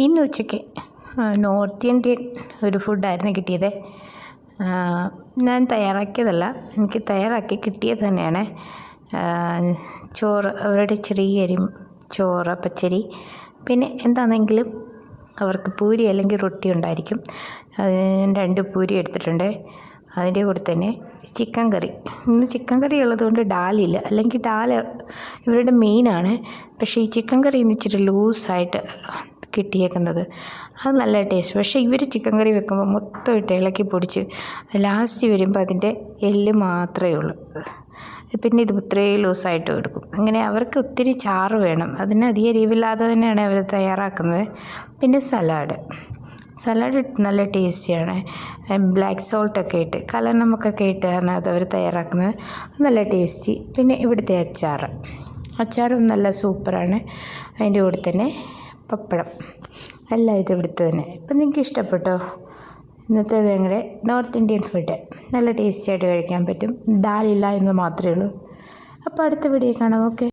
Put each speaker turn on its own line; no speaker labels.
ഇന്ന് ഉച്ചയ്ക്ക് north Indian ഒരു ഫുഡായിരുന്നു കിട്ടിയത്. ഞാൻ തയ്യാറാക്കിയതല്ല, എനിക്ക് തയ്യാറാക്കി കിട്ടിയത് തന്നെയാണ്. ചോറ്, അവരുടെ ചെറിയ അരി ചോറ്, പച്ചരി, പിന്നെ എന്താണെങ്കിലും അവർക്ക് പൂരി അല്ലെങ്കിൽ റൊട്ടി ഉണ്ടായിരിക്കും. ഞാൻ 2 പൂരി എടുത്തിട്ടുണ്ട്. അതിൻ്റെ കൂടെ തന്നെ ചിക്കൻ കറി. ഇന്ന് ചിക്കൻ കറി ഉള്ളതുകൊണ്ട് ഡാലില്ല, അല്ലെങ്കിൽ ഡാൽ ഇവരുടെ മെയിനാണ്. പക്ഷേ ഈ ചിക്കൻ കറി ഇന്ന് ഇച്ചിരി ലൂസായിട്ട് കിട്ടിയേക്കുന്നത്. അത് നല്ല ടേസ്റ്റ്. പക്ഷേ ഇവർ ചിക്കൻ കറി വെക്കുമ്പോൾ മൊത്തം ഇട്ട് ഇളക്കി പൊടിച്ച് ലാസ്റ്റ് വരുമ്പോൾ അതിൻ്റെ എല്ല് മാത്രമേ ഉള്ളൂ. പിന്നെ ഇത് ഇത്രയും ലൂസായിട്ട് എടുക്കും. അങ്ങനെ അവർക്ക് ഒത്തിരി ചാറ് വേണം. അതിന് അധികം എരിവില്ലാതെ തന്നെയാണ് അവർ തയ്യാറാക്കുന്നത്. പിന്നെ സലാഡ് നല്ല ടേസ്റ്റിയാണ്. ബ്ലാക്ക് സോൾട്ടൊക്കെ ഇട്ട്, കലനമൊക്കെ ഇട്ടാണ് അതവർ തയ്യാറാക്കുന്നത്. നല്ല ടേസ്റ്റി. പിന്നെ ഇവിടുത്തെ അച്ചാറും നല്ല സൂപ്പറാണ്. അതിൻ്റെ കൂടെ തന്നെ പപ്പടം, എല്ലാം ഇത് ഇവിടുത്തെ തന്നെ. ഇപ്പം നിങ്ങൾക്ക് ഇഷ്ടപ്പെട്ടോ? ഇന്നത്തെ ഞങ്ങളുടെ നോർത്ത് ഇന്ത്യൻ ഫുഡ് നല്ല ടേസ്റ്റി ആയിട്ട് കഴിക്കാൻ പറ്റും. ദാലില്ല എന്ന് മാത്രമേ ഉള്ളൂ. അപ്പോൾ അടുത്ത വീഡിയോ കാണാം. ഓക്കെ.